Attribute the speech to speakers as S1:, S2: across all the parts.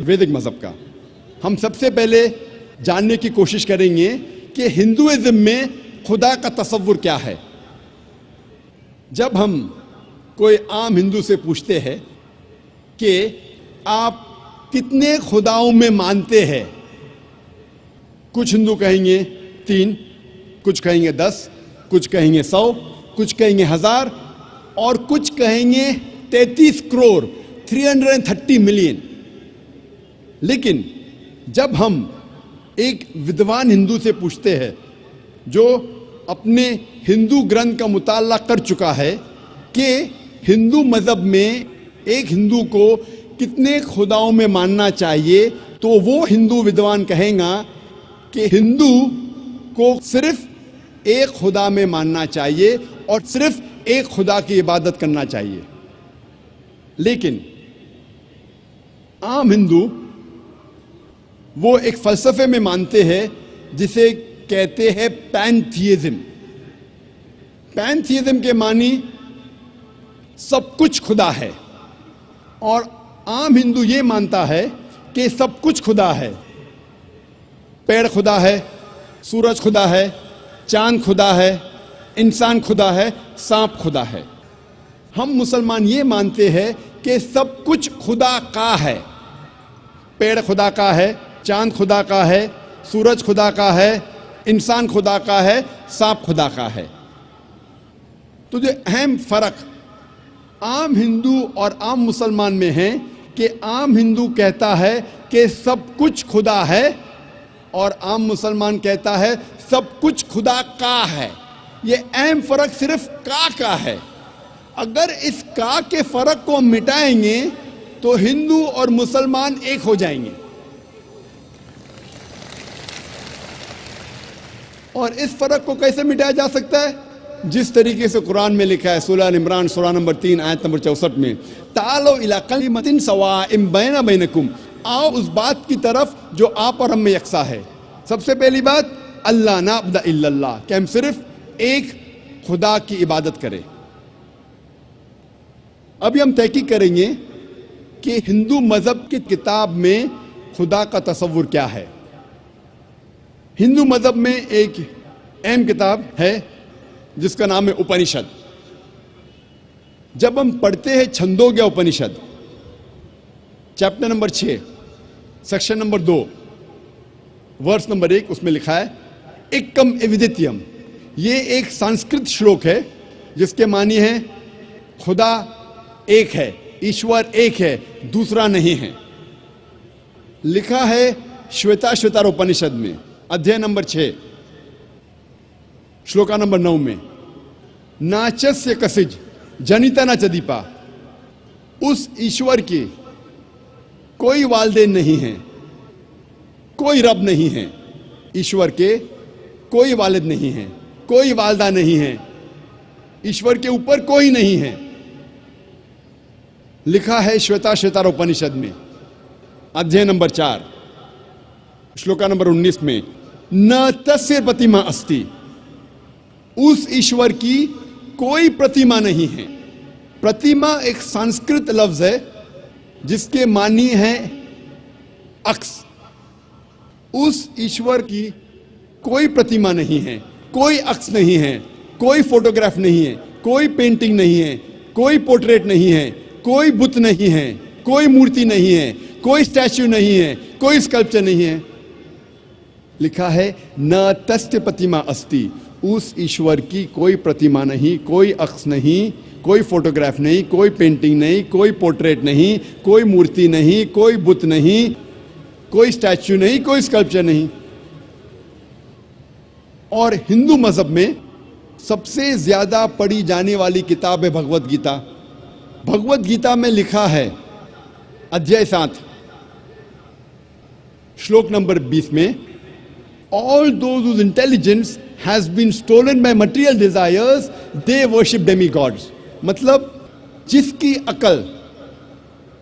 S1: वैदिक मज़हब का। हम सबसे पहले जानने की कोशिश करेंगे कि हिंदुइज्म में खुदा का तसव्वुर क्या है। जब हम कोई आम हिंदू से पूछते हैं कि आप कितने खुदाओं में मानते हैं, कुछ हिंदू कहेंगे 3, कुछ कहेंगे 10, कुछ कहेंगे 100, कुछ कहेंगे 1000 और कुछ कहेंगे 33 करोड़ 330 मिलियन। लेकिन जब हम एक विद्वान हिंदू से पूछते हैं जो अपने हिंदू ग्रंथ का मुताला कर चुका है कि हिंदू मज़हब में एक हिंदू को कितने खुदाओं में मानना चाहिए, तो वो हिंदू विद्वान कहेगा कि हिंदू को सिर्फ एक खुदा में मानना चाहिए और सिर्फ एक खुदा की इबादत करना चाहिए। लेकिन आम हिंदू वो एक फ़लसफ़े में मानते हैं जिसे कहते हैं पैनथियज़म। पैनथियज़म के मानी सब कुछ खुदा है, और आम हिंदू ये मानता है कि सब कुछ खुदा है। पेड़ खुदा है, सूरज खुदा है, चांद खुदा है, इंसान खुदा है, सांप खुदा है। हम मुसलमान ये मानते हैं कि सब कुछ खुदा का है। पेड़ खुदा का है, चांद खुदा का है, सूरज खुदा का है, इंसान खुदा का है, सांप खुदा का है। तो जो अहम फ़र्क आम हिंदू और आम मुसलमान में है कि आम हिंदू कहता है कि सब कुछ खुदा है और आम मुसलमान कहता है सब कुछ खुदा का है। ये अहम फ़र्क सिर्फ का है। अगर इस का के फ़र्क को मिटाएंगे तो हिंदू और मुसलमान एक हो जाएंगे। और इस फ़र्क को कैसे मिटाया जा सकता है? जिस तरीके से कुरान में लिखा है, सूरह इमरान सूरह नंबर 3 आयत नंबर 64 में, तालो इला कलिमतिन सवाइम बैना बैनकुम, आओ उस बात की तरफ जो आप और हम में यकसा है। सबसे पहली बात, अल्लाह नाबुद इल्लल्लाह, कि हम सिर्फ एक खुदा की इबादत करें। अभी हम तहकीक करेंगे कि हिंदू मज़हब की किताब में खुदा का तसव्वुर क्या है। हिंदू मज़हब में एक अहम किताब है जिसका नाम है उपनिषद। जब हम पढ़ते हैं Chandogya Upanishad, chapter number 6, section number 2, verse number 1, उसमें लिखा है एकम एविदित्यम। ये एक संस्कृत श्लोक है जिसके मानी है खुदा एक है, ईश्वर एक है, दूसरा नहीं है। लिखा है श्वेताश्वतर उपनिषद में, अध्याय नंबर 6, श्लोका नंबर 9 में, नाचस्य कसिज जनिता न चदीपा, उस ईश्वर की कोई वालदेन नहीं है, कोई रब नहीं है। ईश्वर के कोई वालिद नहीं है, कोई वालदा नहीं है, ईश्वर के ऊपर कोई नहीं है। लिखा है श्वेताश्वतर उपनिषद में, अध्याय नंबर 4, श्लोका नंबर 19 में, न तस्य प्रतिमा अस्ति, उस ईश्वर की कोई प्रतिमा नहीं है। प्रतिमा एक संस्कृत लफ्ज है जिसके मानी है अक्स। उस ईश्वर की कोई प्रतिमा नहीं है, कोई अक्स नहीं है, कोई फोटोग्राफ नहीं है, कोई पेंटिंग नहीं है, कोई पोर्ट्रेट नहीं है, कोई बुत नहीं है, कोई मूर्ति नहीं है, कोई स्टैच्यू नहीं है, कोई स्कल्पचर नहीं है। लिखा है न तस्य प्रतिमा अस्ति, उस ईश्वर की कोई प्रतिमा नहीं, कोई अक्स नहीं, कोई फोटोग्राफ नहीं, कोई पेंटिंग नहीं, कोई पोर्ट्रेट नहीं, कोई मूर्ति नहीं, कोई बुत नहीं, कोई स्टैच्यू नहीं, कोई स्कल्पचर नहीं। और हिंदू मज़हब में सबसे ज़्यादा पढ़ी जाने वाली किताब है भगवत गीता। भगवत गीता में लिखा है अध्याय 7, श्लोक नंबर 20 में, all those whose intelligence has been stolen by material desires, they worship demigods। मतलब जिसकी अकल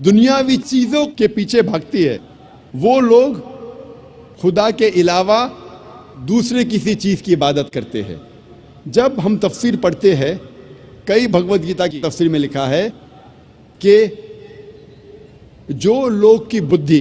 S1: दुनियावी चीज़ों के पीछे भागती है वो लोग खुदा के अलावा दूसरे किसी चीज़ की इबादत करते हैं। जब हम तफसीर पढ़ते हैं, कई भगवत गीता की तफसीर में लिखा है कि जो लोग की बुद्धि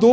S1: 2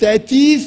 S1: 33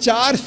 S1: 4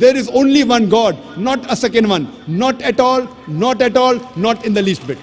S1: There is only one God, not a second one, not at all, not at all, not in the least bit.